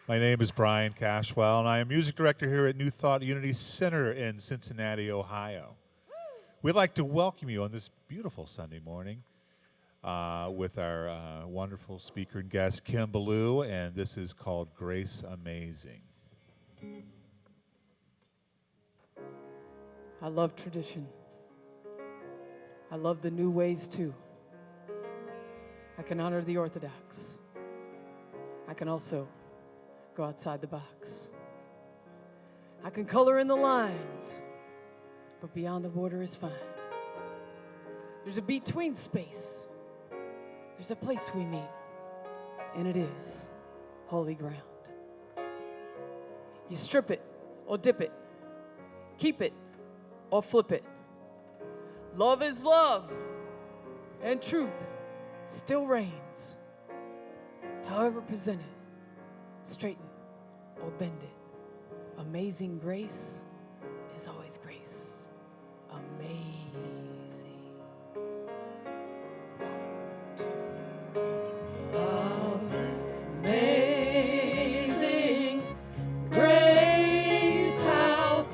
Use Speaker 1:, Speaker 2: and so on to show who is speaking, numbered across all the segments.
Speaker 1: My name is Brian Cashwell, and I am music director here at New Thought Unity Center in Cincinnati, Ohio. We'd like to welcome you on this beautiful Sunday morning with our wonderful speaker and guest, Kim Belew, and this is called Grace Amazing.
Speaker 2: I love tradition. I love the new ways too. I can honor the Orthodox. I can also go outside the box. I can color in the lines, but beyond the border is fine. There's a between space. There's a place we meet, and it is holy ground. You strip it or dip it, keep it or flip it. Love is love, and truth still reigns. However presented, straighten or bend it. Amazing grace is always grace. Amazing. Amazing grace, how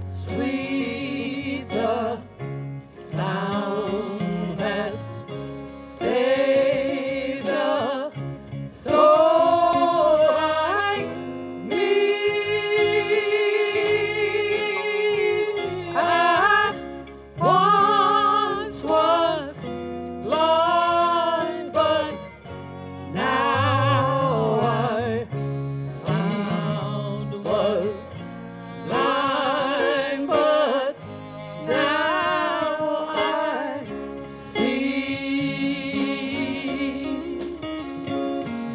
Speaker 2: sweet the sound that saved a soul like me. I once was lost, but now I found. Was blind, but now I see.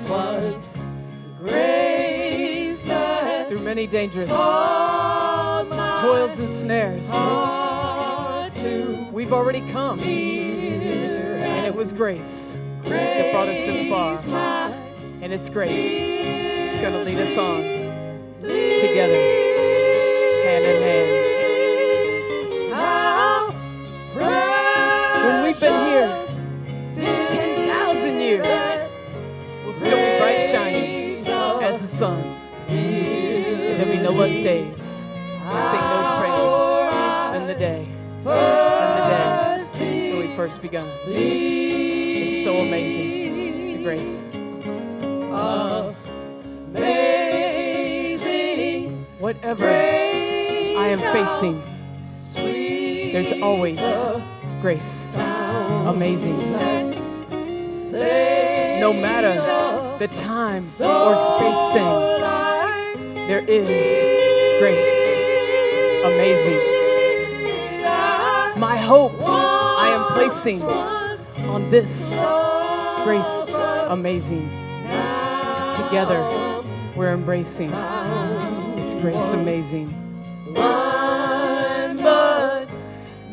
Speaker 2: Was grace that through many dangerous toils and snares we've already come, and it was grace that brought us this far, and it's grace. It's going to lead us on together, hand in hand. When we've been here 10,000 years, we'll still be bright shining as the sun, and there'll be no less days to sing those praises than the day when we first begun. It's so amazing, the grace. Amazing. Whatever I am facing, there's always grace. Amazing. No matter the time or space thing, there is grace. Amazing. My hope I am placing on this grace. Amazing. Together we're embracing this grace. Amazing. Blind, but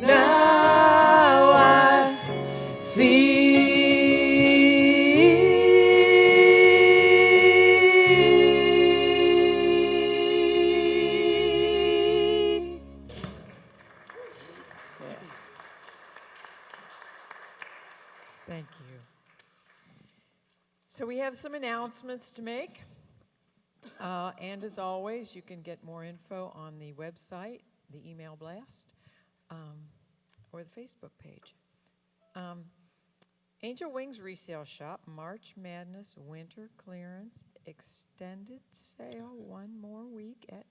Speaker 2: now I see.
Speaker 3: Thank you. So we have some announcements to make. And as always, you can get more info on the website, the email blast, or the Facebook page. Angel Wings Resale Shop, March Madness Winter Clearance Extended Sale, one more week. At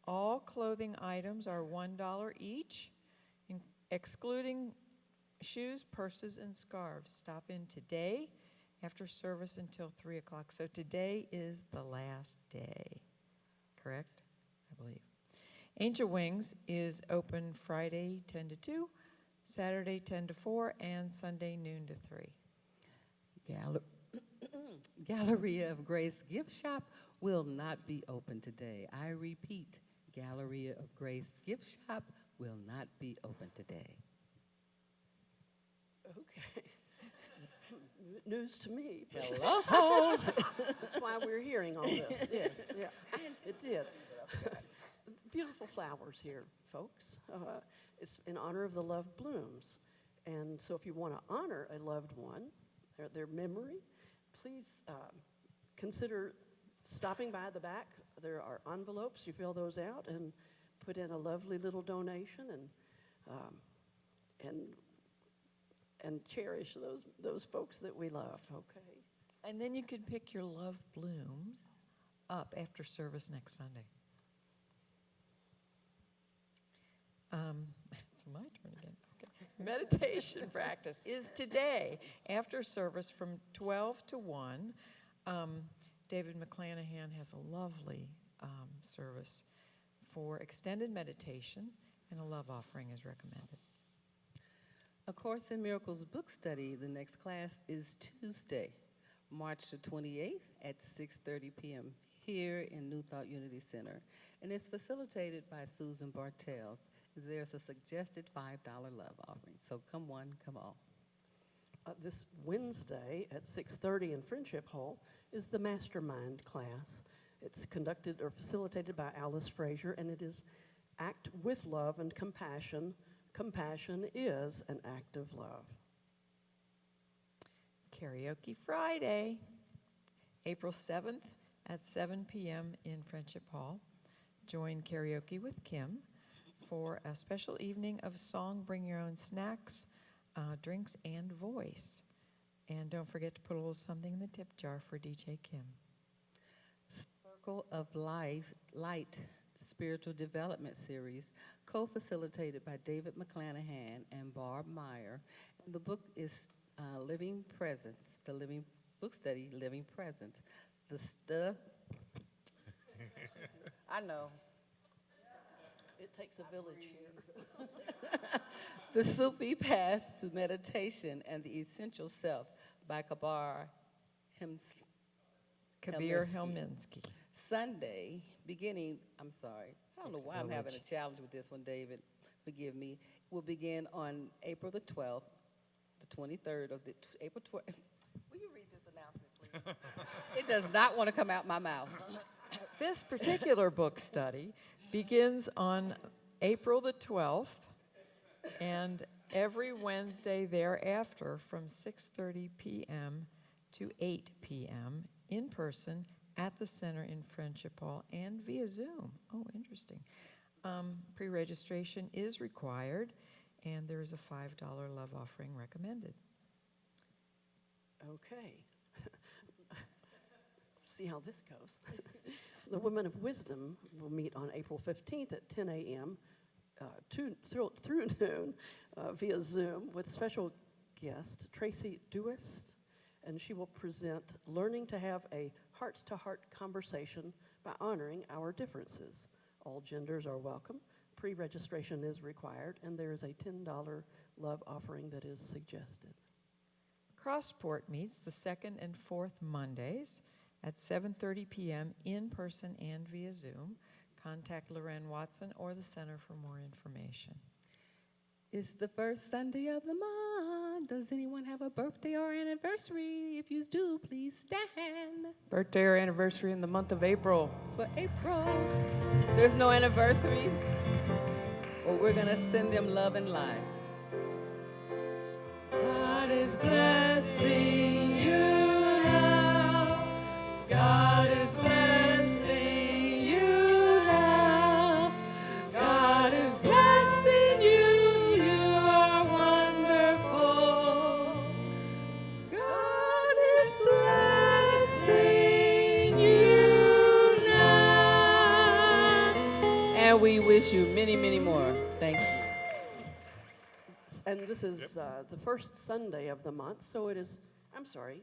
Speaker 3: all clothing items are $1 each, excluding shoes, purses, and scarves. Stop in today after service until 3 o'clock. So today is the last day, correct? I believe. Angel Wings is open Friday 10 to 2, Saturday 10 to 4, and Sunday noon to 3.
Speaker 4: Galleria of Grace Gift Shop will not be open today. I repeat, Galleria of Grace Gift Shop will not be open today.
Speaker 5: Okay. News to me.
Speaker 4: Hello.
Speaker 5: That's why we're hearing all this. Yes, yeah, it did. Beautiful flowers here, folks. It's in honor of the love blooms. And so if you want to honor a loved one, their memory, please consider stopping by the back, there are envelopes. You fill those out and put in a lovely little donation, um, and cherish those folks that we love. Okay.
Speaker 3: And then you can pick your love blooms up after service next Sunday. It's my turn again. Okay. Meditation practice is today after service from 12 to 1. David McClanahan has a lovely service for extended meditation, and a love offering is recommended.
Speaker 4: A Course in Miracles book study, the next class is Tuesday, March the 28th at 6:30 p.m. here in New Thought Unity Center. And it's facilitated by Susan Bartels. There's a suggested $5 love offering. So come one, come all.
Speaker 5: This Wednesday at 6:30 in Friendship Hall is the Mastermind class. It's conducted or facilitated by Alice Frazier, and it is Act with Love and Compassion. Compassion is an act of love.
Speaker 3: Karaoke Friday, April 7th at 7 p.m. in Friendship Hall. Join Karaoke with Kim for a special evening of song. Bring your own snacks, drinks, and voice. And don't forget to put a little something in the tip jar for DJ Kim.
Speaker 4: Circle of Light Spiritual Development Series, co-facilitated by David McClanahan and Barb Meyer. And the book is Living Presence, the living book study, Living Presence. I know.
Speaker 5: It takes a village here.
Speaker 4: The Sufi Path to Meditation and the Essential Self by Kabir
Speaker 3: Helminski.
Speaker 4: Sunday, beginning, I'm sorry, I don't know
Speaker 3: Takes a
Speaker 4: why I'm having a
Speaker 3: village.
Speaker 4: challenge with this one, David. Forgive me. Will begin on April the 12th, the 23rd of the April 12th. Will you read this announcement, please? It does not want to come out my mouth.
Speaker 3: This particular book study begins on April the 12th and every Wednesday thereafter from 6:30 p.m. to 8 p.m. in person at the center in Friendship Hall and via Zoom. Oh, interesting. Pre-registration is required, and there is a $5 love offering recommended.
Speaker 5: Okay. See how this goes. The Women of Wisdom will meet on April 15th at 10 a.m. Through noon via Zoom with special guest Tracy Duist, and she will present Learning to Have a Heart-to-Heart Conversation by Honoring Our Differences. All genders are welcome. Pre-registration is required, and there is a $10 love offering that is suggested.
Speaker 3: Crossport meets the second and fourth Mondays at 7:30 p.m. in person and via Zoom. Contact Loren Watson or the center for more information.
Speaker 4: It's the first Sunday of the month. Does anyone have a birthday or anniversary? If you do, please stand
Speaker 2: Birthday or anniversary in the month of April.
Speaker 4: for April. There's no anniversaries. Well, we're going to send them love and life. God is blessing you now. God is blessing you now. God is blessing you. You are wonderful. God is blessing you now. And we wish you many, many more. Thank you.
Speaker 5: And this is the first Sunday of the month, so it is, I'm sorry,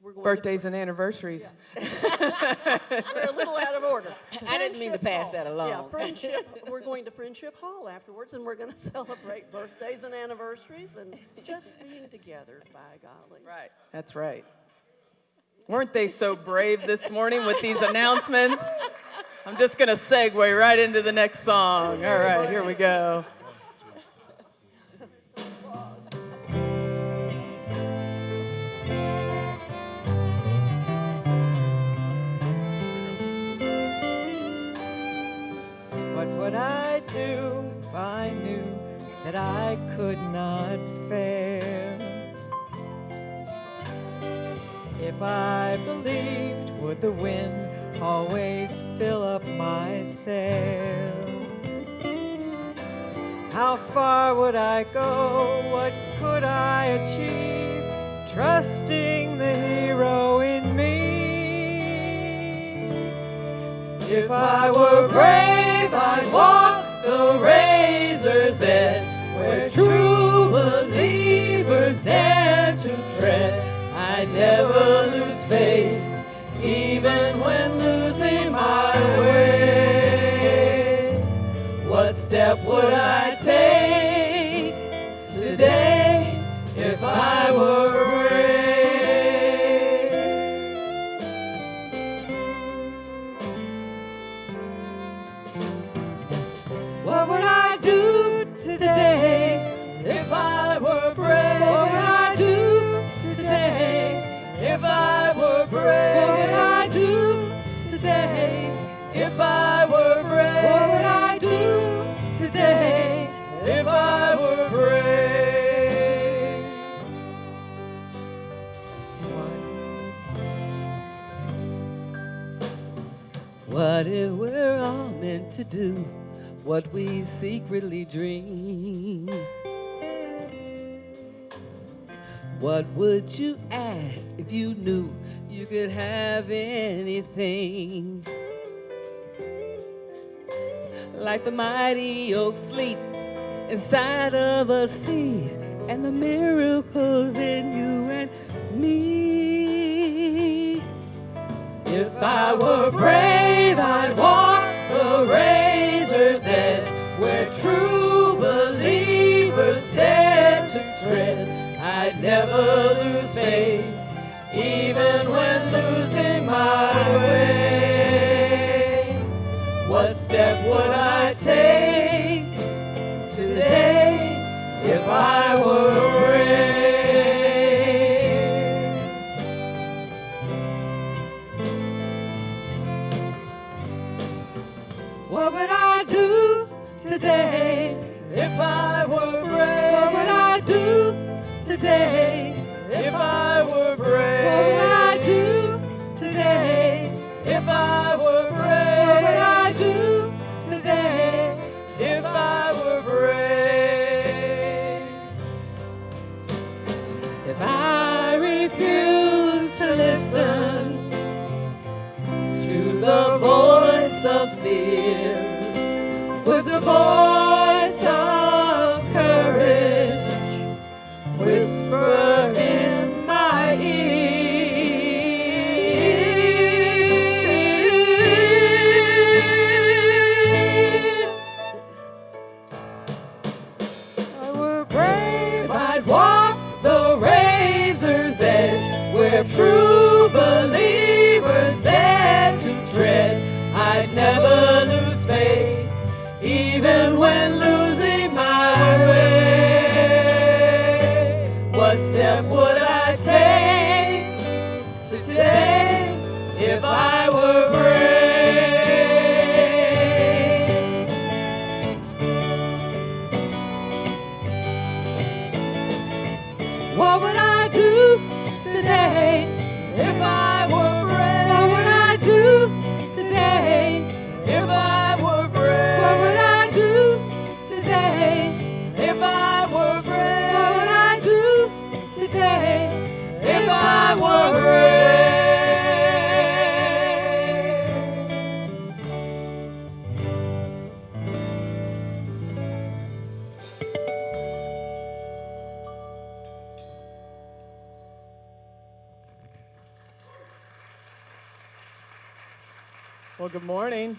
Speaker 5: we're going
Speaker 2: Birthdays and anniversaries.
Speaker 5: we're a little out of order.
Speaker 4: I didn't mean to
Speaker 5: Friendship
Speaker 4: pass
Speaker 5: Hall.
Speaker 4: that along.
Speaker 5: Yeah, Friendship, we're going to Friendship Hall afterwards, and we're going to celebrate birthdays and anniversaries and just being together, by golly.
Speaker 2: Right. That's right. Weren't they so brave this morning with these announcements? I'm just going to segue right into the next song. All right, here we go.
Speaker 3: What would I do if I knew that I could not fail? If I believed would the wind always fill up my sail. How far would I go? What could I achieve? Trusting the hero in me. If I were brave, I'd walk the razor's edge, where true believers dare to tread. I'd never lose faith, even when losing my way. What step would I take today if I were brave? What would I do today if I were brave? What would I do today if I were brave? What would I do today if I were brave? What would I do today if I were brave?
Speaker 4: What if we're all meant to do what we secretly dream? What would you ask if you knew you could have anything? Like the mighty oak sleeps inside of a seed, and the miracles in you and me. If I were brave, I'd walk the razor's edge, where true believers dare to tread. I'd never lose faith, even when losing my way. What step would I take today if I were brave? What would I do today if I were brave? What would I do today if I were brave? What would I do today if I were brave? What would I do today if I were brave? If I refuse to listen to the voice of fear, with the voice of courage whisper in my ear. If I were brave, I'd walk the razor's edge, where true believers dare to tread. I'd never lose faith, even when losing my way. What step would I take today if I were brave? What would I do today if I were brave? What would I do today if I were brave? What would I do today if I were brave? What would I do today if I were brave?
Speaker 2: Well, good morning.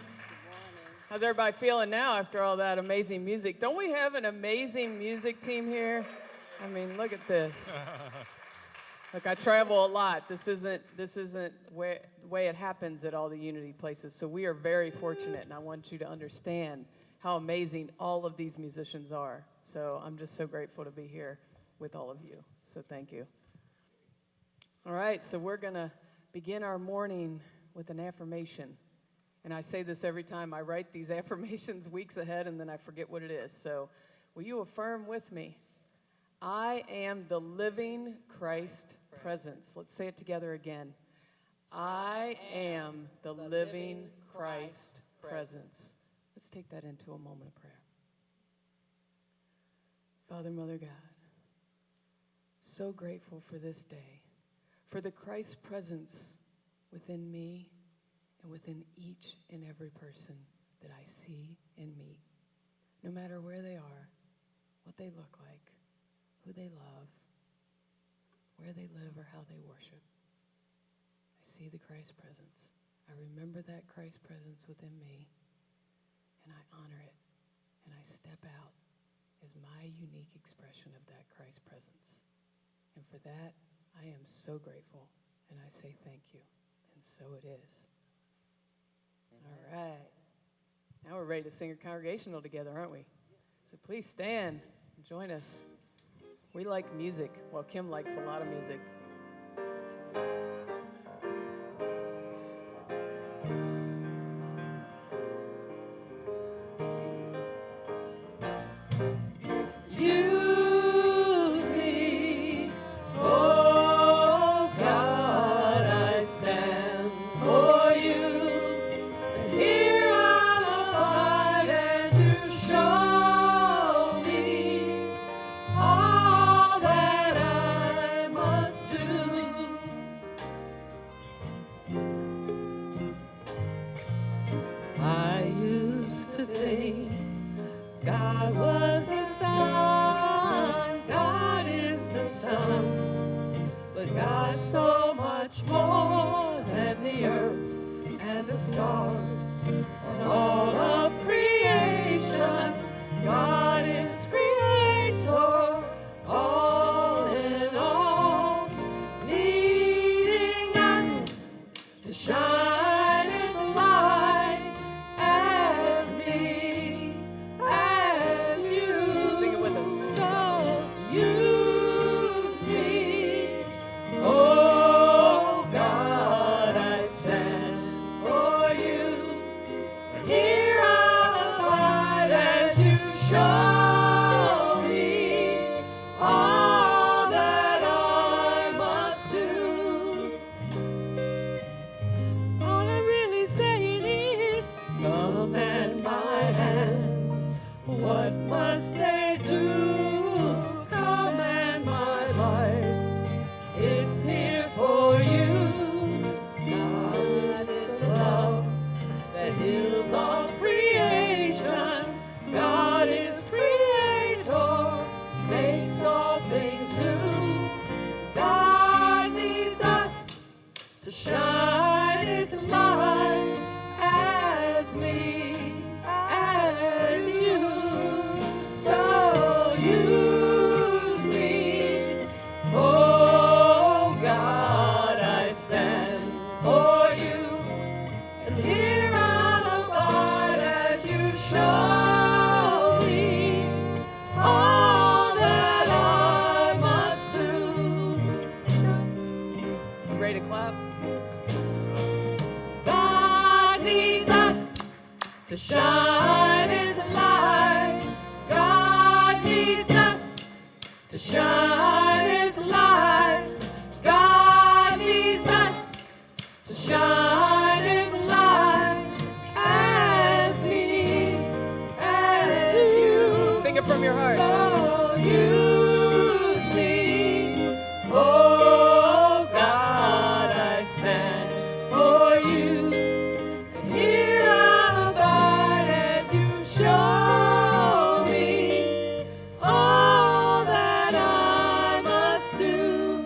Speaker 2: How's everybody feeling now after all that amazing music? Don't we have an amazing music team here? I mean, look at this. Look, I travel a lot. This isn't the way it happens at all the Unity places. So we are very fortunate, and I want you to understand how amazing all of these musicians are. So I'm just so grateful to be here with all of you. So thank you. All right, so we're going to begin our morning with an affirmation. And I say this every time. I write these affirmations weeks ahead, and then I forget what it is. So will you affirm with me? I am the living Christ presence. Let's say it together again. I am the living Christ presence. Let's take that into a moment of prayer. Father, Mother God, so grateful for this day, for the Christ presence within me and within each and every person that I see and meet, no matter where they are, what they look like, who they love, where they live, or how they worship. I see the Christ presence. I remember that Christ presence within me, and I honor it, and I step out as my unique expression of that Christ presence. And for that, I am so grateful, and I say thank you, and so it is. All right. Now we're ready to sing a congregational together, aren't we? So please stand and join us. We like music. Well, Kim likes a lot of music. Use me, oh God, I stand for you. And here I'll abide as you show me all that I must do. I used to think God was the sun, God is the sun, but God's so much more than the earth and the stars and all of creation. God is creator, all in all, needing us to shine its light as me, as you. Sing it with us. So use me, oh God, I stand for you. Here I'll abide as you show me all that I must do. All I'm really saying is, command my hands. What must they do? Command my life. It's here for you. God is the love that heals all creation. God is creator, makes all things new. God needs us to shine its light as me, as you. So use me, oh God, I stand for you. And here I'll abide as you show me all that I must do. Ready to clap? God needs us to shine His light. God needs us to shine His light. God needs us to shine His light as me, as you. Sing it from your heart. So use me, oh God, I stand for you. And here I'll abide as you show me all that I must do.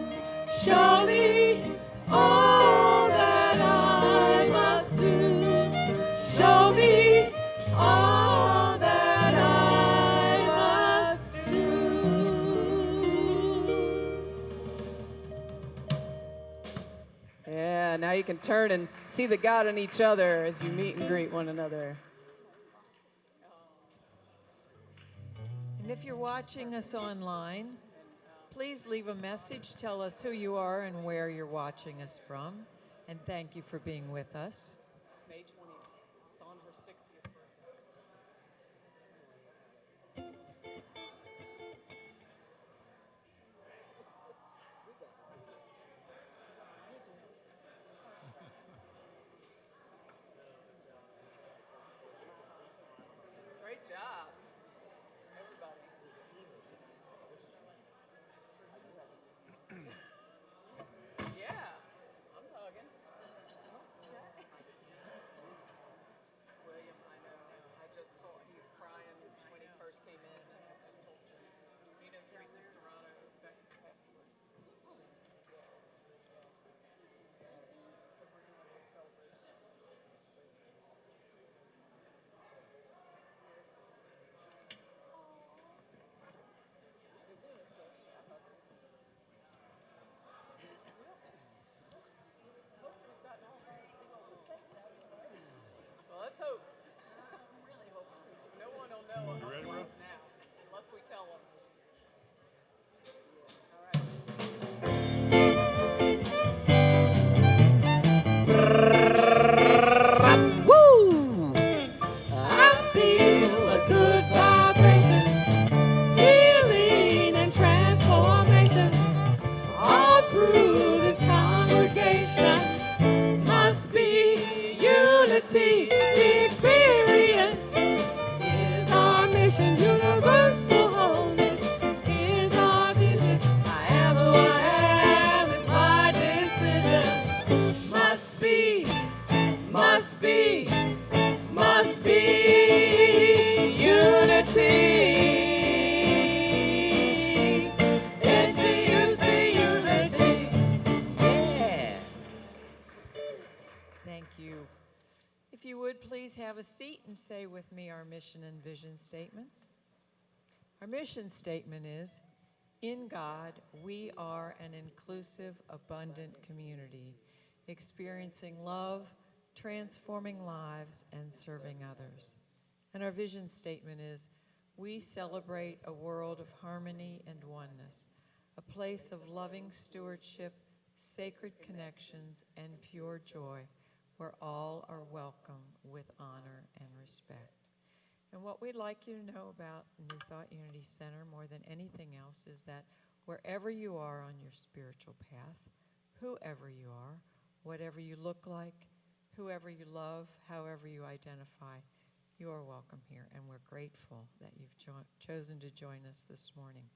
Speaker 2: Show me all that I must do. Show me all that I must do. Yeah, now you can turn and see the God in each other as you meet and greet one another.
Speaker 3: And if you're watching us online, please leave a message. Tell us who you are and where you're watching us from. And thank you for being with us.
Speaker 2: May 20th. It's on her 60th birthday.
Speaker 3: If you would, please have a seat and say with me our mission and vision statements. Our mission statement is, in God, we are an inclusive, abundant community, experiencing love, transforming lives, and serving others. And our vision statement is, we celebrate a world of harmony and oneness, a place of loving stewardship, sacred connections, and pure joy, where all are welcome with honor and respect. And what we'd like you to know about New Thought Unity Center more than anything else is that wherever you are on your spiritual path, whoever you are, whatever you look like, whoever you love, however you identify, you are welcome here, and we're grateful that you've chosen to join us this morning.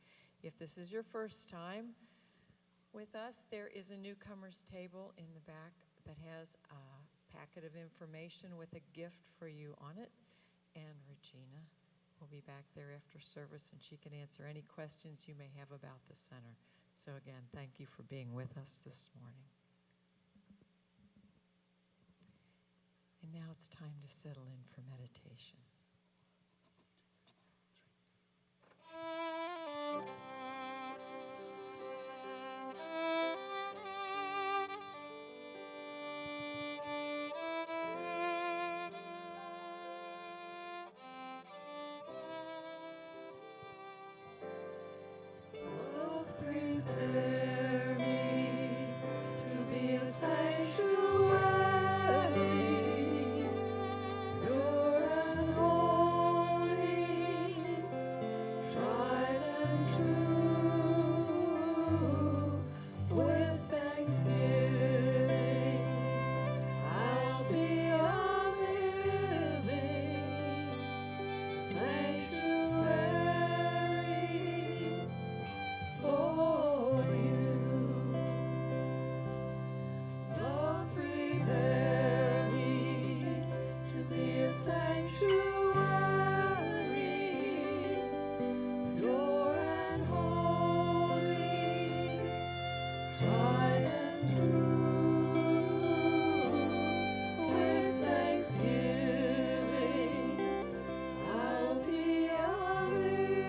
Speaker 3: If this is your first time with us, there is a newcomer's table in the back that has a packet of information with a gift for you on it, and Regina will be back there after service, and she can answer any questions you may have about the center. So again, thank you for being with us this morning. And now it's time to settle in for meditation.
Speaker 2: Prepare me to be a sanctuary, pure and holy, tried and true. With thanksgiving, I'll be a living sanctuary for you. Lord, prepare me to be a sanctuary, pure and holy, tried and true. With thanksgiving, I'll be a living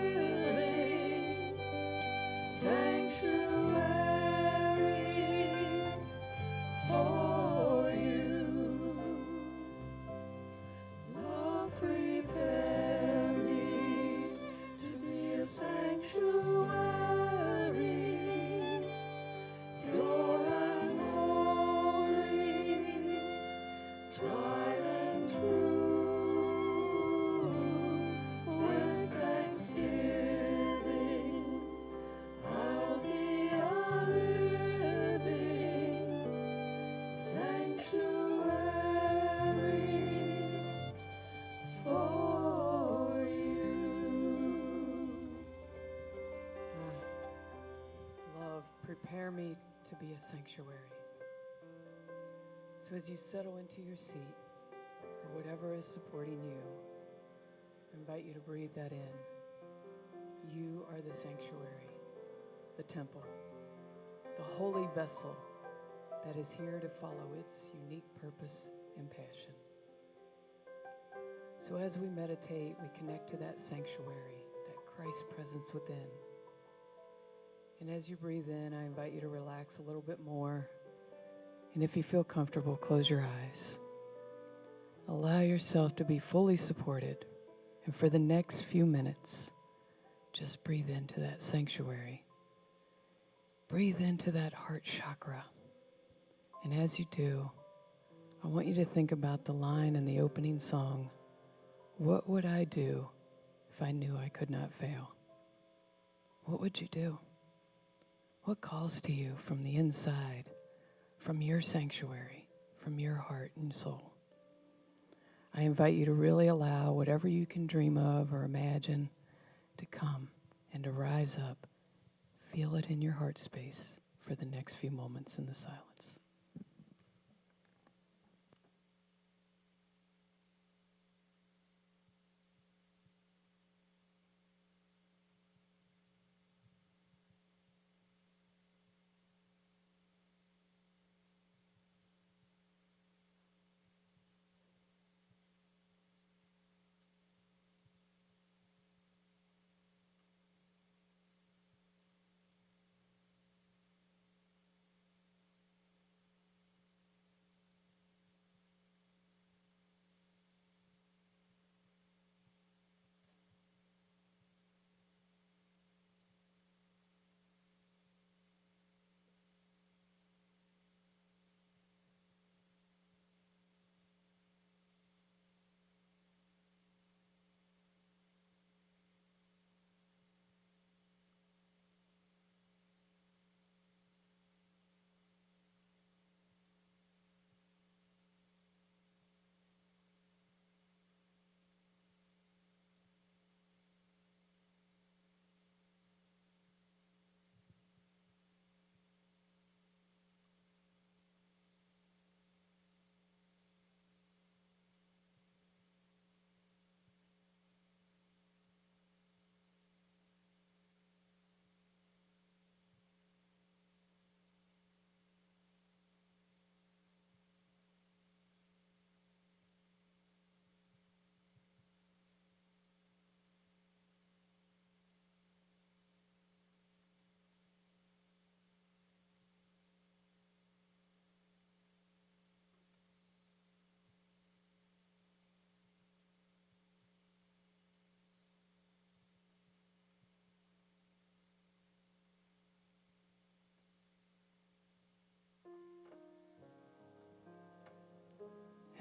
Speaker 2: sanctuary for you. Lord, prepare me to be a sanctuary, pure and holy, tried and true. With thanksgiving, I'll be a living sanctuary for you. Love, prepare me to be a sanctuary. So as you settle into your seat, or whatever is supporting you, I invite you to breathe that in. You are the sanctuary, the temple, the holy vessel that is here to follow its unique purpose and passion. So as we meditate, we connect to that sanctuary, that Christ's presence within. And as you breathe in, I invite you to relax a little bit more. And if you feel comfortable, close your eyes. Allow yourself to be fully supported. And for the next few minutes, just breathe into that sanctuary. Breathe into that heart chakra. And as you do, I want you to think about the line in the opening song, "What would I do if I knew I could not fail?" What would you do? What calls to you from the inside, from your sanctuary, from your heart and soul? I invite you to really allow whatever you can dream of or imagine to come and to rise up. Feel it in your heart space for the next few moments in the silence.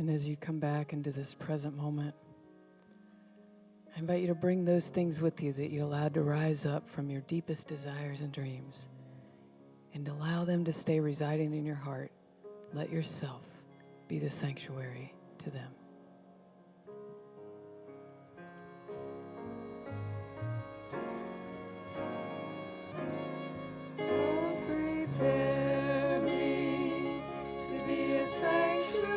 Speaker 2: And as you come back into this present moment, I invite you to bring those things with you that you allowed to rise up from your deepest desires and dreams, and allow them to stay residing in your heart. Let yourself be the sanctuary to them.
Speaker 3: Prepare me to be a sanctuary,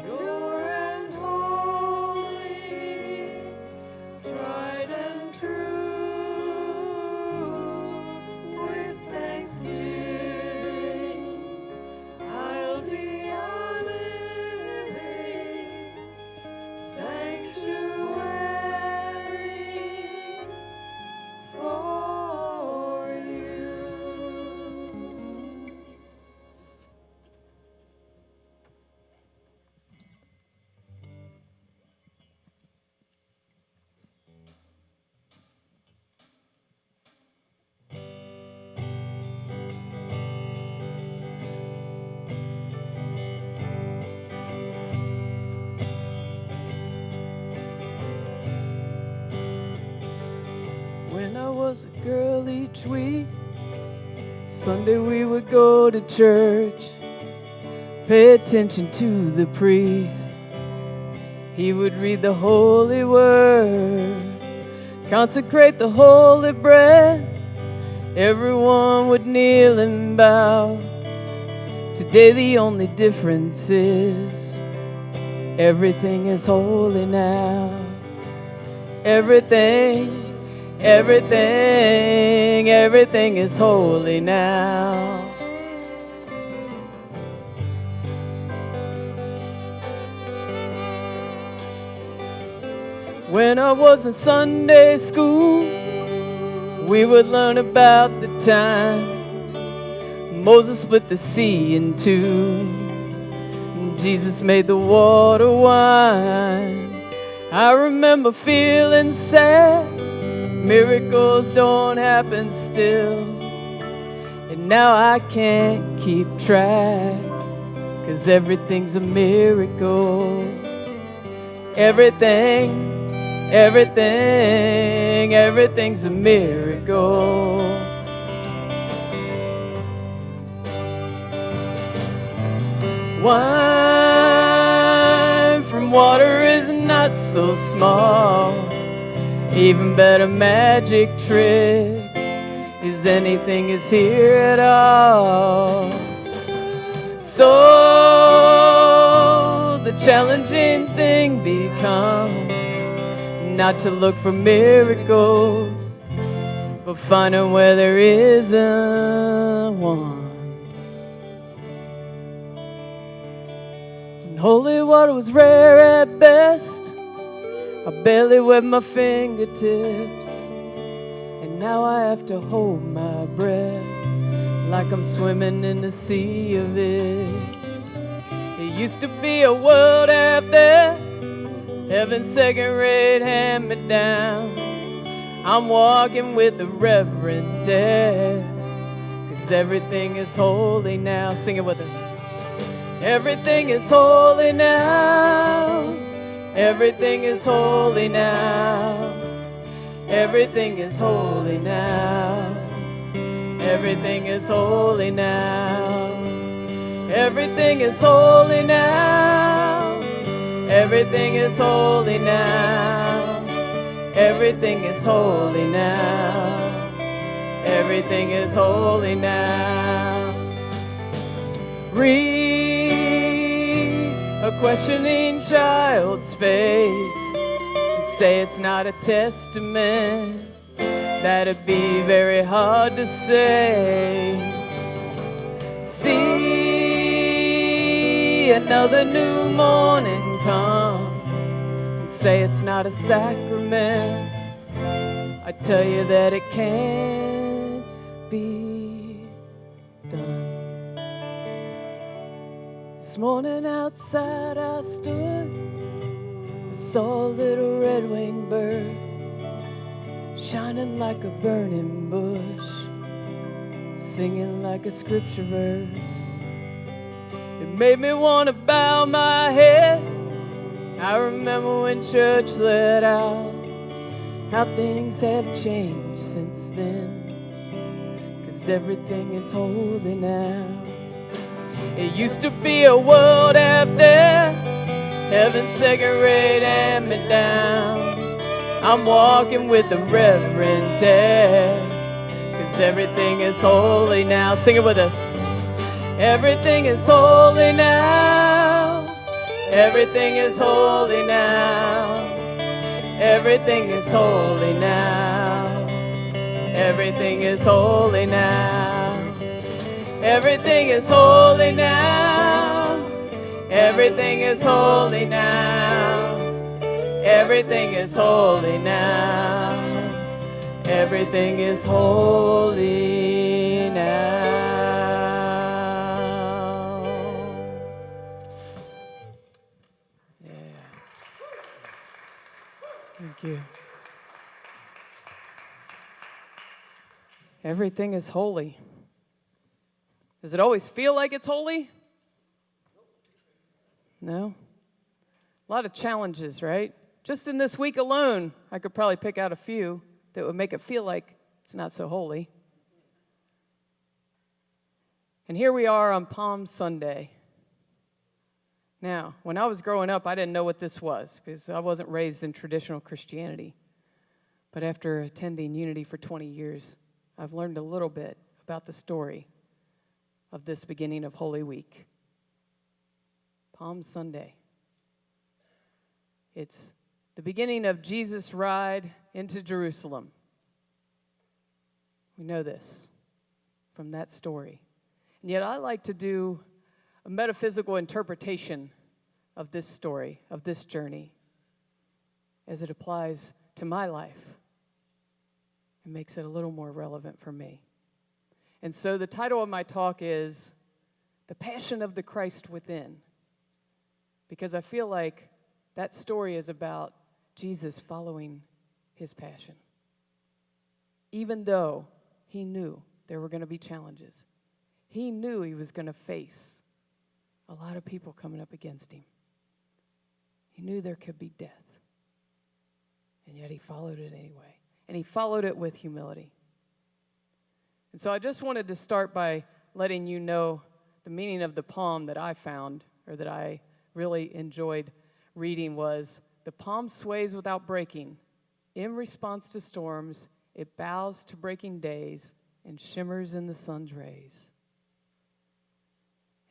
Speaker 3: pure and holy, tried and true. With thanksgiving, I'll be a living sanctuary for you.
Speaker 2: When I was a girl each week, Sunday we would go to church, pay attention to the priest. He would read the holy word, consecrate the holy bread. Everyone would kneel and bow. Today the only difference is everything is holy now. Everything is holy now. When I was in Sunday school, we would learn about the time Moses split the sea in two. Jesus made the water wine. I remember feeling sad. Miracles don't happen still. And now I can't keep track, 'cause everything's a miracle. Everything's a miracle. Wine from water is not so small. Even better magic trick is anything is here at all. So the challenging thing becomes not to look for miracles, but finding where there isn't one. And holy water was rare at best. I barely wet my fingertips, and now I have to hold my breath like I'm swimming in the sea of it. It used to be a world out there, heaven's second-rate hand-me-down. I'm walking with the Reverend dead, 'cause everything is holy now. Sing it with us. Everything is holy now. Everything is holy now. Everything is holy now. Everything is holy now. Everything is holy now. Everything is holy now. Everything is holy now. Everything is holy now. Read a questioning child's face and say it's not a testament. That'd be very hard to say. See another new morning come and say it's not a sacrament. I tell you that it can't be done. This morning outside I stood, I saw a little red-winged bird shining like a burning bush, singing like a scripture verse. made me want to bow my head. I remember when church let out, how things have changed since then, 'cause everything is holy now. It used to be a world out there, heaven second rate and me down. I'm walking with the Reverend Dad, 'cause everything is holy now. Sing it with us. Everything is holy now. Everything is holy now. Everything is holy now. Everything is holy now. Everything is holy now. Everything is holy now. Everything is holy now. Everything is holy now. Yeah. Thank you. Everything is holy. Does it always feel like it's holy? No? A lot of challenges, right? Just in this week alone, I could probably pick out a few that would make it feel like it's not so holy. And here we are on Palm Sunday. Now, when I was growing up, I didn't know what this was because I wasn't raised in traditional Christianity. But after attending Unity for 20 years, I've learned a little bit about the story of this beginning of Holy Week. Palm Sunday. It's the beginning of Jesus' ride into Jerusalem. We know this from that story. And yet I like to do a metaphysical interpretation of this story, of this journey, as it applies to my life. It makes it a little more relevant for me. And so the title of my talk is The Passion of the Christ Within, because I feel like that story is about Jesus following his passion. Even though he knew there were going to be challenges, he knew he was going to face a lot of people coming up against him. He knew there could be death, and yet he followed it anyway, and he followed it with humility. And so I just wanted to start by letting you know the meaning of the poem that I found, or that I really enjoyed reading, was: the palm sways without breaking. In response to storms, it bows to breaking days and shimmers in the sun's rays.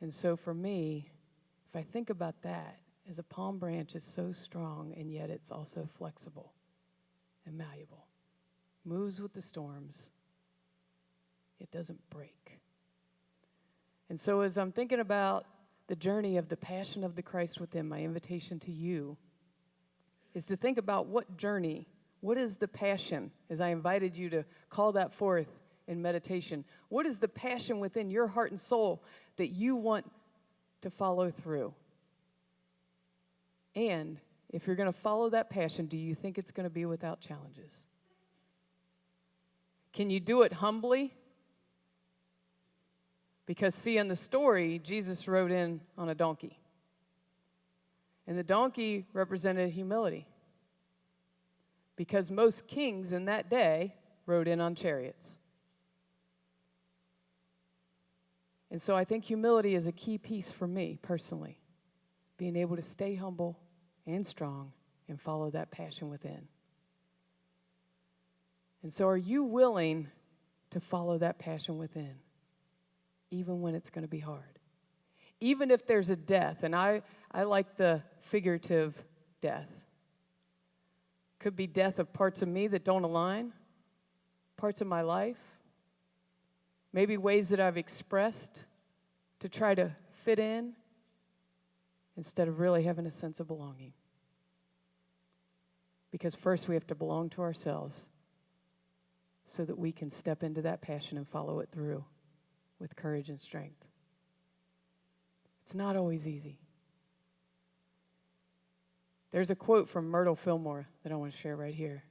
Speaker 2: And so for me, if I think about that, as a palm branch is so strong, and yet it's also flexible and malleable, moves with the storms, it doesn't break. And so as I'm thinking about the journey of the passion of the Christ within, my invitation to you is to think about what journey, what is the passion, as I invited you to call that forth in meditation. What is the passion within your heart and soul that you want to follow through? And if you're going to follow that passion, do you think it's going to be without challenges? Can you do it humbly? Because, see, in the story, Jesus rode in on a donkey. And the donkey represented humility. Because most kings in that day rode in on chariots. And so I think humility is a key piece for me personally. Being able to stay humble and strong and follow that passion within. And so are you willing to follow that passion within? Even when it's going to be hard. Even if there's a death, and I like the figurative death. Could be death of parts of me that don't align, parts of my life, maybe ways that I've expressed to try to fit in instead of really having a sense of belonging. Because first we have to belong to ourselves so that we can step into that passion and follow it through with courage and strength. It's not always easy. There's a quote from Myrtle Fillmore that I want to share right here.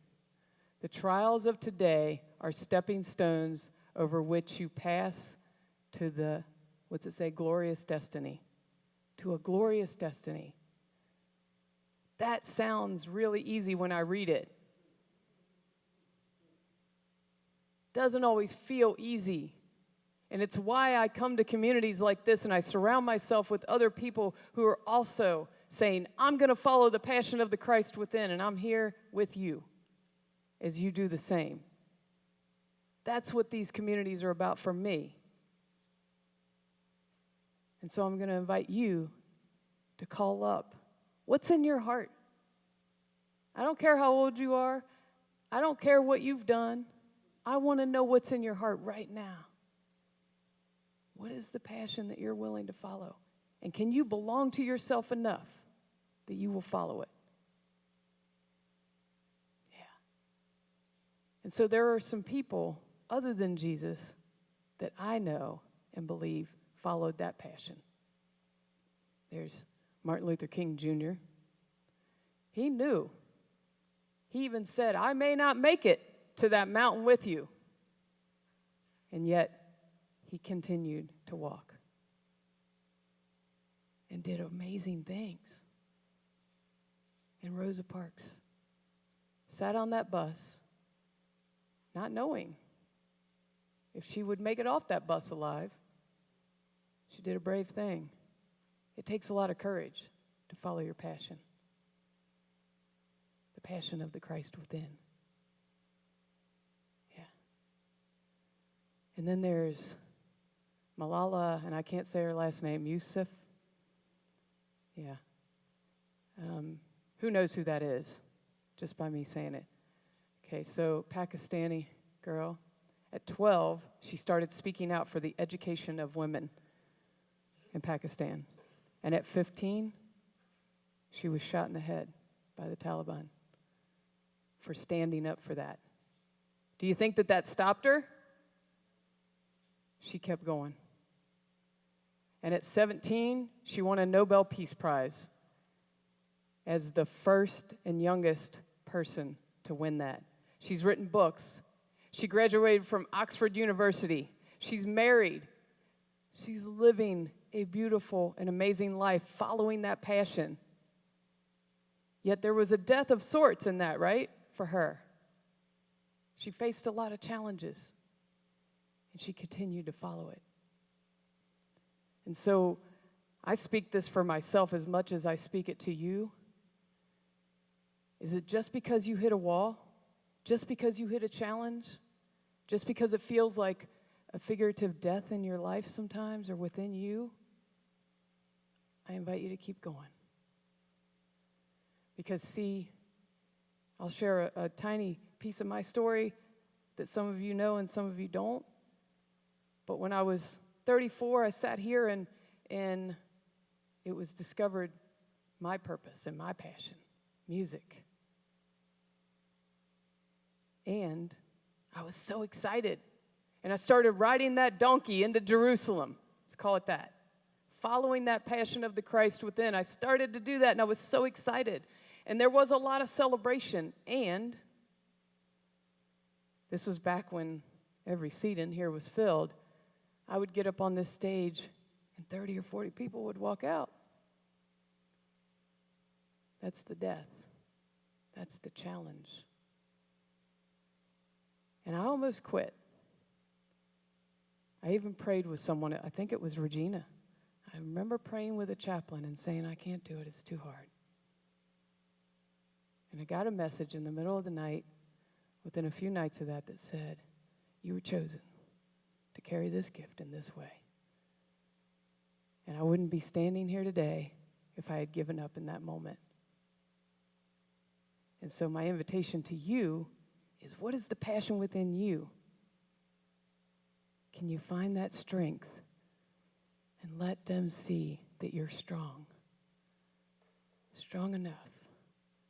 Speaker 2: The trials of today are stepping stones over which you pass to the, what's it say, glorious destiny to a glorious destiny. That sounds really easy when I read it. Doesn't always feel easy. And it's why I come to communities like this and I surround myself with other people who are also saying, I'm going to follow the passion of the Christ within, and I'm here with you as you do the same. That's what these communities are about for me. And so I'm going to invite you to call up. What's in your heart? I don't care how old you are. I don't care what you've done. I want to know what's in your heart right now. What is the passion that you're willing to follow? And can you belong to yourself enough that you will follow it? Yeah. And so there are some people other than Jesus that I know and believe followed that passion. There's Martin Luther King Jr. He knew. He even said, I may not make it to that mountain with you. And yet, he continued to walk and did amazing things. And Rosa Parks sat on that bus, not knowing if she would make it off that bus alive. She did a brave thing. It takes a lot of courage to follow your passion, the passion of the Christ within. Yeah. And then there's Malala, and I can't say her last name, Yusuf. Yeah. Who knows who that is? Just by me saying it. Okay, so Pakistani girl. At 12, she started speaking out for the education of women in Pakistan. And at 15, she was shot in the head by the Taliban for standing up for that. Do you think that that stopped her? She kept going. And at 17, she won a Nobel Peace Prize as the first and youngest person to win that. She's written books. She graduated from Oxford University. She's married. She's living a beautiful and amazing life following that passion. Yet there was a death of sorts in that, right, for her. She faced a lot of challenges, and she continued to follow it. And so I speak this for myself as much as I speak it to you. Is it just because you hit a wall? Just because you hit a challenge? Just because it feels like a figurative death in your life sometimes or within you? I invite you to keep going. Because see, I'll share a tiny piece of my story that some of you know and some of you don't. But when I was 34, I sat here and it was discovered my purpose and my passion, music. And I was so excited. And I started riding that donkey into Jerusalem. Let's call it that. Following that passion of the Christ within. I started to do that, and I was so excited. And there was a lot of celebration. And this was back when every seat in here was filled. I would get up on this stage, and 30 or 40 people would walk out. That's the death. That's the challenge. And I almost quit. I even prayed with someone, I think it was Regina. I remember praying with a chaplain and saying, I can't do it, it's too hard. And I got a message in the middle of the night, within a few nights of that said, you were chosen to carry this gift in this way. And I wouldn't be standing here today if I had given up in that moment. And so my invitation to you is, what is the passion within you? Can you find that strength and let them see that you're strong? Strong enough.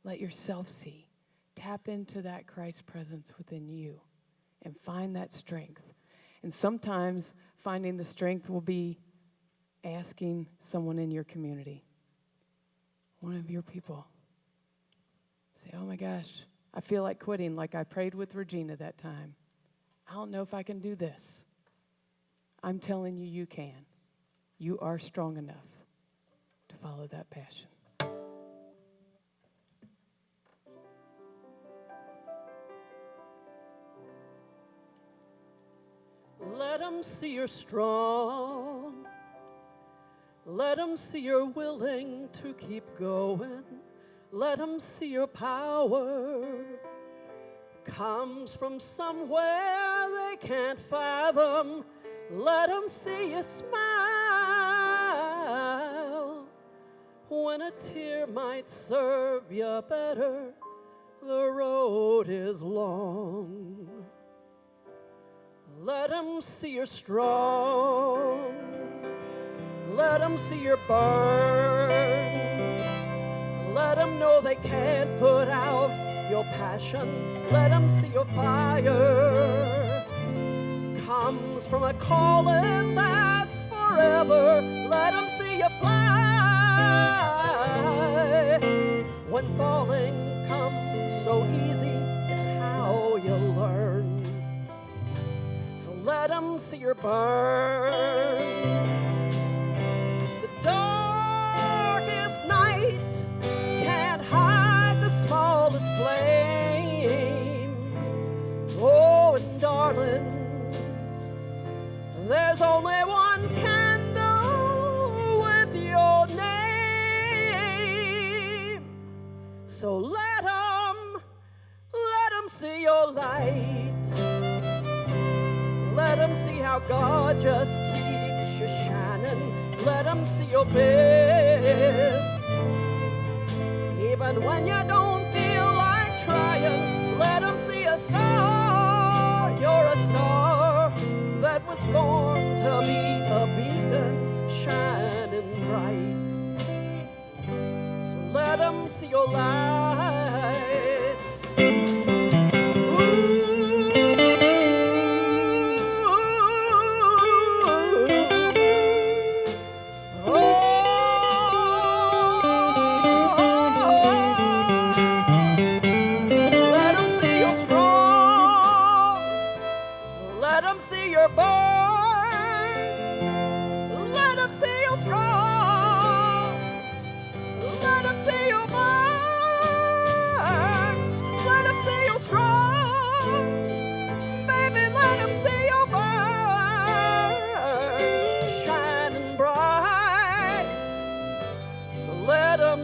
Speaker 2: Let yourself see. Tap into that Christ presence within you and find that strength. And sometimes finding the strength will be asking someone in your community, one of your people, say, oh my gosh, I feel like quitting, like I prayed with Regina that time. I don't know if I can do this. I'm telling you, you can. You are strong enough to follow that passion.
Speaker 5: Let them see you're strong. Let them see you're willing to keep going. Let them see your power comes from somewhere they can't fathom. Let them see you smile when a tear might serve you better. The road is long. Let them see you're strong. Let them see your burn. Let them know they can't put out your passion. Let them see your fire comes from a calling that's forever. Let them see you fly. When falling comes so easy, it's how you learn. So let them see your burn. The darkest night can't hide the smallest flame. Oh, and darling, there's only one candle with your name. So let 'em see your light. Let 'em see how God just keeps you shining. Let 'em see your best. Even when you don't feel like trying, let 'em see a star. You're a star that was born to be a beacon shining bright. So let 'em see your light.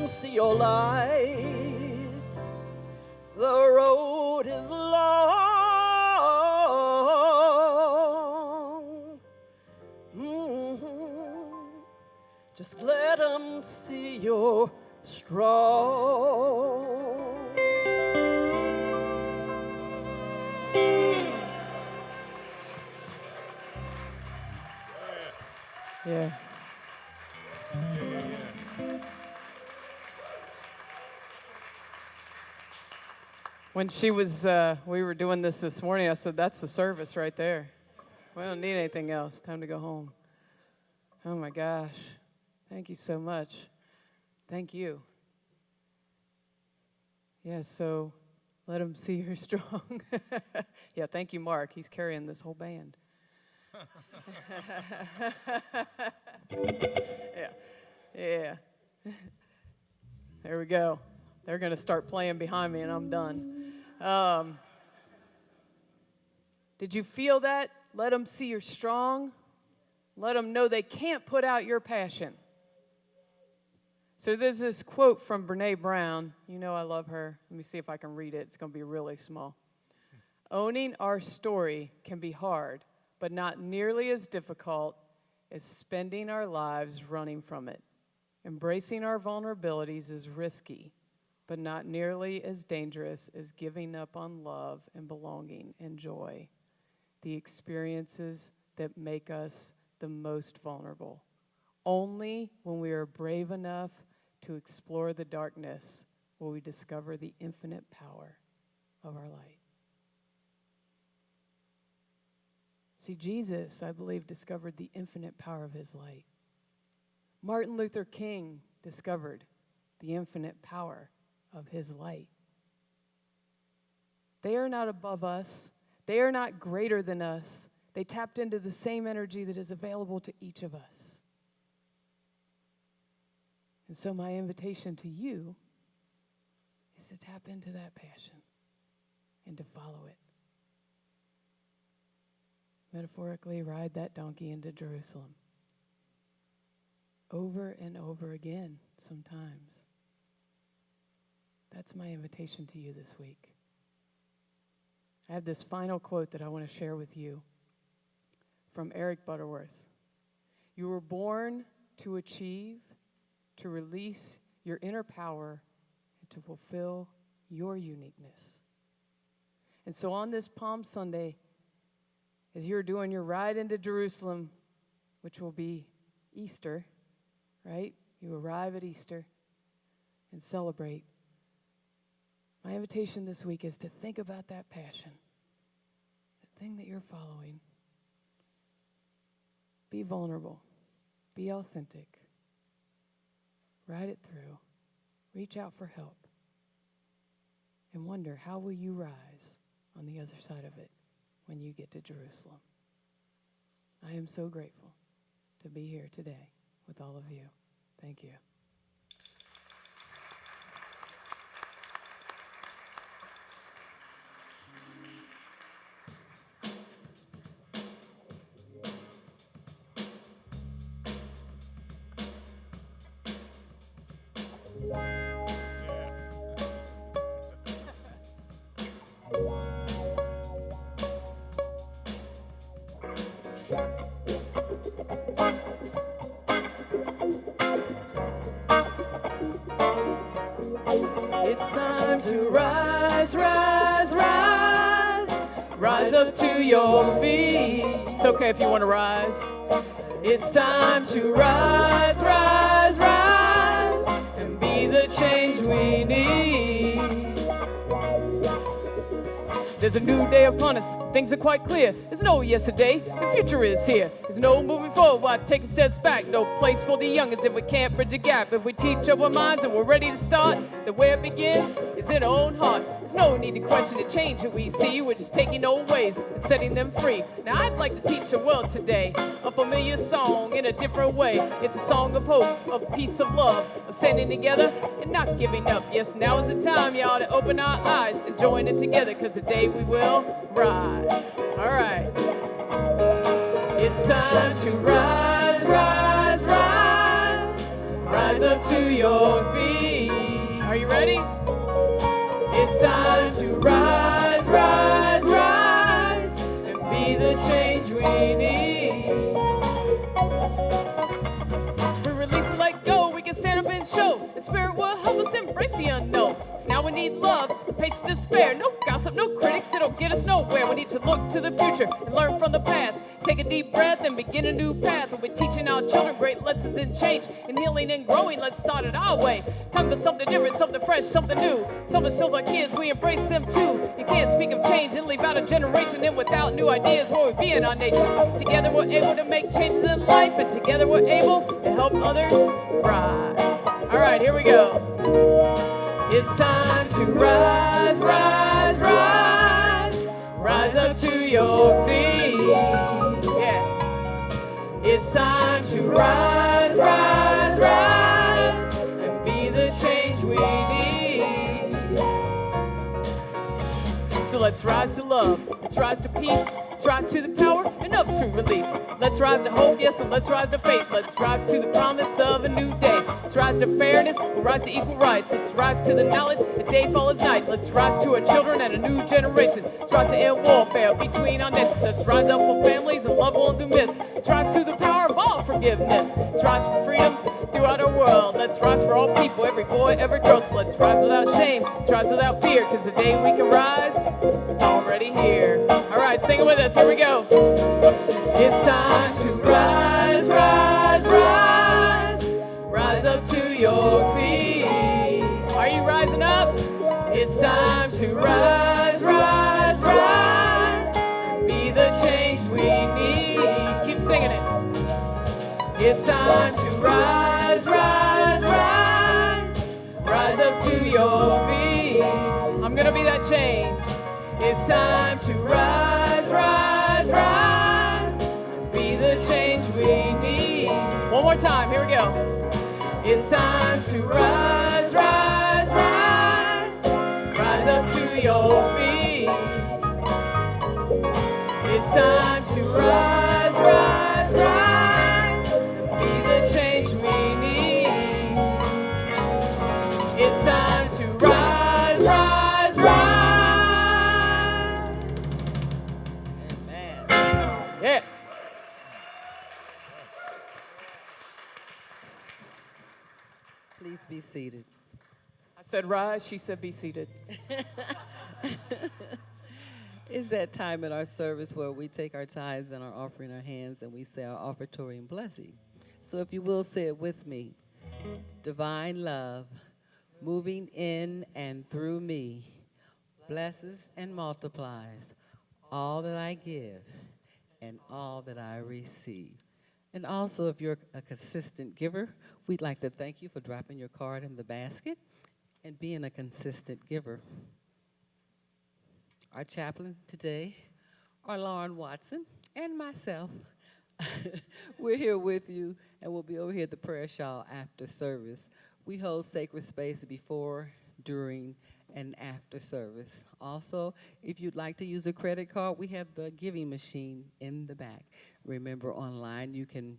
Speaker 5: See your light. The road is long. Just let them see you're strong.
Speaker 2: Yeah. When she was, we were doing this morning, I said, that's the service right there. We don't need anything else. Time to go home. Oh, my gosh. Thank you so much. Thank you. Yeah, so let them see you're strong. Yeah, thank you, Mark. He's carrying this whole band. Yeah. There we go. They're going to start playing behind me, and I'm done. Did you feel that? Let them see you're strong. Let them know they can't put out your passion. So there's this quote from Brene Brown. You know I love her. Let me see if I can read it. It's going to be really small. Owning our story can be hard, but not nearly as difficult as spending our lives running from it. Embracing our vulnerabilities is risky, but not nearly as dangerous as giving up on love and belonging and joy, the experiences that make us the most vulnerable. Only when we are brave enough to explore the darkness will we discover the infinite power of our light. See, Jesus, I believe, discovered the infinite power of his light. Martin Luther King discovered the infinite power of his light. They are not above us. They are not greater than us. They tapped into the same energy that is available to each of us. And so my invitation to you is to tap into that passion and to follow it. Metaphorically, ride that donkey into Jerusalem. Over and over again, sometimes. That's my invitation to you this week. I have this final quote that I want to share with you from Eric Butterworth. You were born to achieve, to release your inner power, and to fulfill your uniqueness. And so on this Palm Sunday, as you're doing your ride into Jerusalem, which will be Easter, right? You arrive at Easter and celebrate. My invitation this week is to think about that passion, the thing that you're following. Be vulnerable. Be authentic. Ride it through. Reach out for help. And wonder, how will you rise on the other side of it when you get to Jerusalem? I am so grateful to be here today with all of you. Thank you. It's time to rise, rise, rise. Rise up to your feet. It's okay if you want to rise. It's time to rise, rise, rise, and be the change we need. There's a new day upon us, things are quite clear. There's no yesterday, the future is here. There's no moving forward while taking steps back. No place for the youngins if we can't bridge a gap. If we teach our minds and we're ready to start, the way it begins is in our own heart. There's no need to question the change that we see. We're just taking old ways and setting them free. Now I'd like to teach the world today a familiar song in a different way. It's a song of hope, of peace, of love, of standing together and not giving up. Yes, now is the time, y'all, to open our eyes and join it together, because today we will rise. All right. It's time to rise, rise, rise. Rise up to your feet. Are you ready? It's time to rise, rise, rise, and be the change we need. If we release and let go, we can stand up and show. The Spirit will help us embrace the unknown. So now we need love, patience to spare. No gossip, no critics, it'll get us nowhere. We need to look to the future and learn from the past. Take a deep breath and begin a new path. We're teaching our children great lessons in change, in healing and growing. Let's start it our way. Talk about something different, something fresh, something new. Something shows our kids we embrace them too. You can't speak of change and leave out a generation. And without new ideas, where we be in our nation? Together we're able to make changes in life, and together we're able to help others rise. All right, here we go. It's time to rise, rise, rise. Rise up to your feet. Yeah. It's time to rise, rise, rise, and be the change we need. So let's rise to love, let's rise to peace, let's rise to the power and upstream release. Let's rise to hope, yes, and let's rise to faith. Let's rise to the promise of a new day. Let's rise to fairness, we'll rise to equal rights. Let's rise to the knowledge that day follows night. Let's rise to our children and a new generation. Let's rise to end warfare between our nations. Let's rise up for families and loved ones who miss. Let's rise to the power of all forgiveness. Let's rise for freedom throughout our world. Let's rise for all people, every boy, every girl. So let's rise without shame, let's rise without fear, because the day we can rise is already here. All right, sing it with us, here we go. It's time to rise, rise, rise. Rise up to your feet. Are you rising up? It's time to rise, rise, rise, and be the change we need. Keep singing it. It's time to rise, rise, rise. Rise up to your feet. I'm gonna be that change. It's time to rise, rise, rise. Be the change we need. One more time, here we go. It's time to rise, rise, rise. Rise up to your feet. It's time to rise, rise, rise. Be the change we need. It's time to rise, rise, rise.
Speaker 4: Amen.
Speaker 2: Yeah.
Speaker 4: Please be seated.
Speaker 2: I said rise, she said be seated.
Speaker 4: It's that time in our service where we take our tithes and our offering in our hands and we say our offertory and blessing. So if you will say it with me. Divine love, moving in and through me, blesses and multiplies all that I give and all that I receive. And also, if you're a consistent giver, we'd like to thank you for dropping your card in the basket and being a consistent giver. Our chaplain today are Lauren Watson and myself. We're here with you, and we'll be over here at the prayer shawl after service. We hold sacred space before, during, and after service. Also, if you'd like to use a credit card, we have the giving machine in the back. Remember, online you can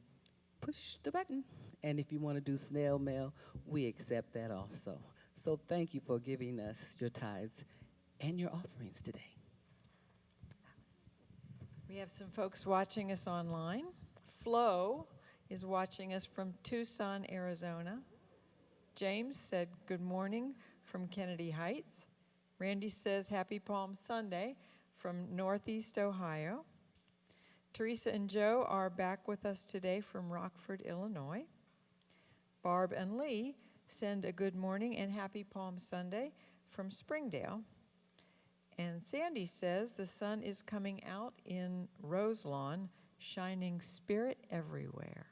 Speaker 4: push the button, and if you want to do snail mail, we accept that also. So thank you for giving us your tithes and your offerings today.
Speaker 3: We have some folks watching us online. Flo is watching us from Tucson, Arizona. James said good morning from Kennedy Heights. Randy says happy Palm Sunday from Northeast Ohio. Teresa and Joe are back with us today from Rockford, Illinois. Barb and Lee send a good morning and happy Palm Sunday from Springdale. And Sandy says the sun is coming out in Roselawn, shining spirit everywhere.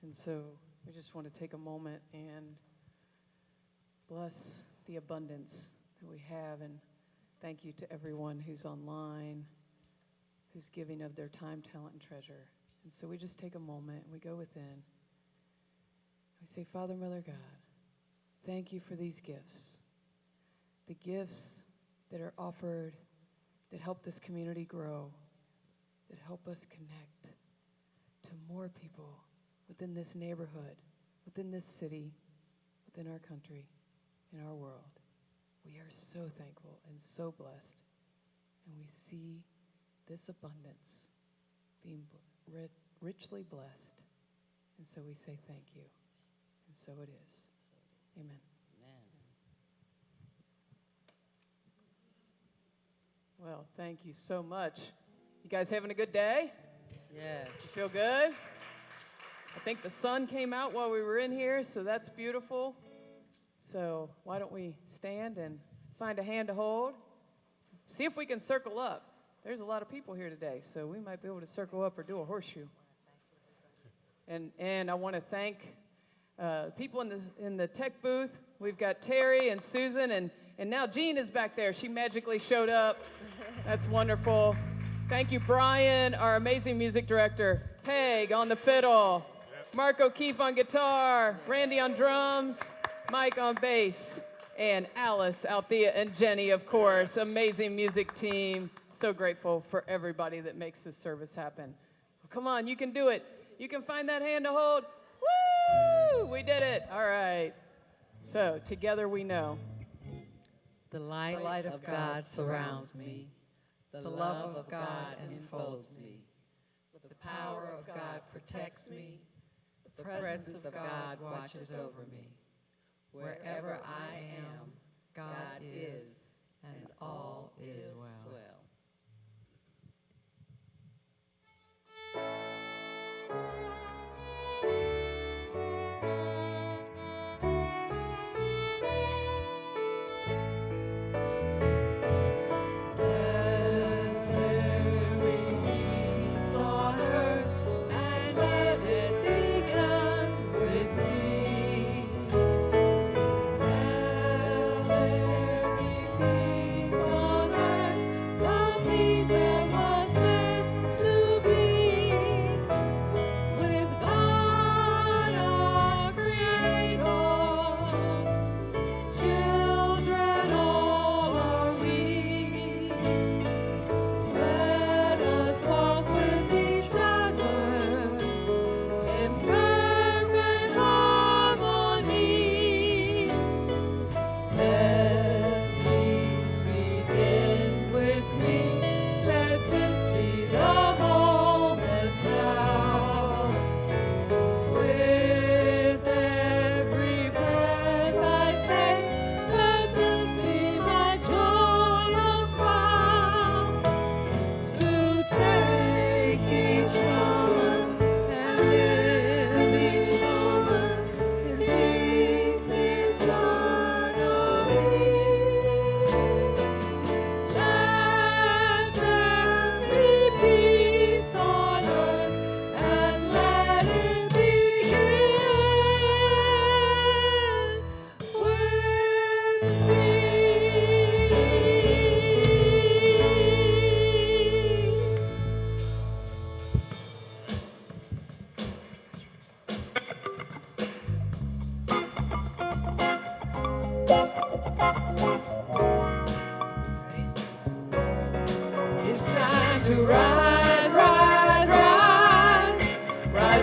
Speaker 2: And so we just want to take a moment and bless the abundance that we have, and thank you to everyone who's online, who's giving of their time, talent, and treasure. And so we just take a moment and we go within. We say, Father, Mother, God, thank you for these gifts, the gifts that are offered that help this community grow, that help us connect to more people within this neighborhood, within this city, within our country, in our world. We are so thankful and so blessed, and we see this abundance being richly blessed, and so we say thank you, and so it is. Amen. Well, thank you so much. You guys having a good day?
Speaker 4: Yes.
Speaker 2: You feel good? I think the sun came out while we were in here, so that's beautiful. So why don't we stand and find a hand to hold? See if we can circle up. There's a lot of people here today, so we might be able to circle up or do a horseshoe. And I want to thank people in the tech booth. We've got Terry and Susan, and now Jean is back there. She magically showed up. That's wonderful. Thank you, Brian, our amazing music director. Peg on the fiddle. Mark O'Keefe on guitar. Randy on drums. Mike on bass. And Alice, Althea, and Jenny, of course. Amazing music team. So grateful for everybody that makes this service happen. Come on, you can do it. You can find that hand to hold. Woo! We did it. All right. So, together we know.
Speaker 4: The light of God surrounds me. The love of God enfolds me. The power of God protects me. The presence of God watches over me. Wherever I am, God is, and all is well.
Speaker 2: Peace on earth.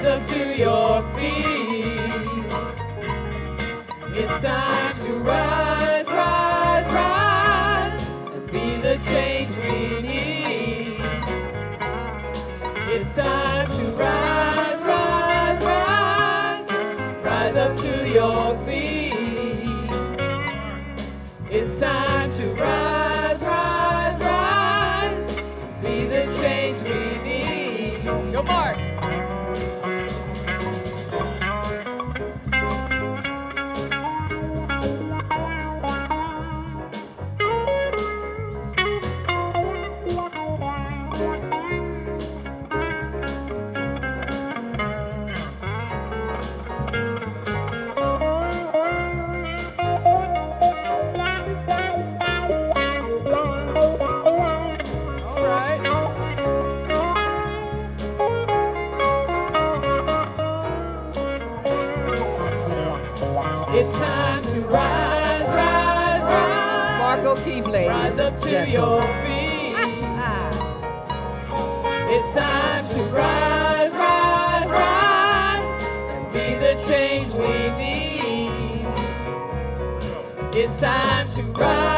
Speaker 2: up to your feet. It's time to rise, rise, rise, and be the change we need. It's time to rise, rise, rise, rise up to your feet. It's time to rise, rise, rise, be the change we need. Go, Mark. All right. It's time to rise, rise, rise.
Speaker 4: Marco Keefe, ladies
Speaker 2: Rise up to
Speaker 4: and
Speaker 2: your
Speaker 4: gentlemen.
Speaker 2: feet. It's time to rise, rise, rise, and be the change we need. It's time to rise.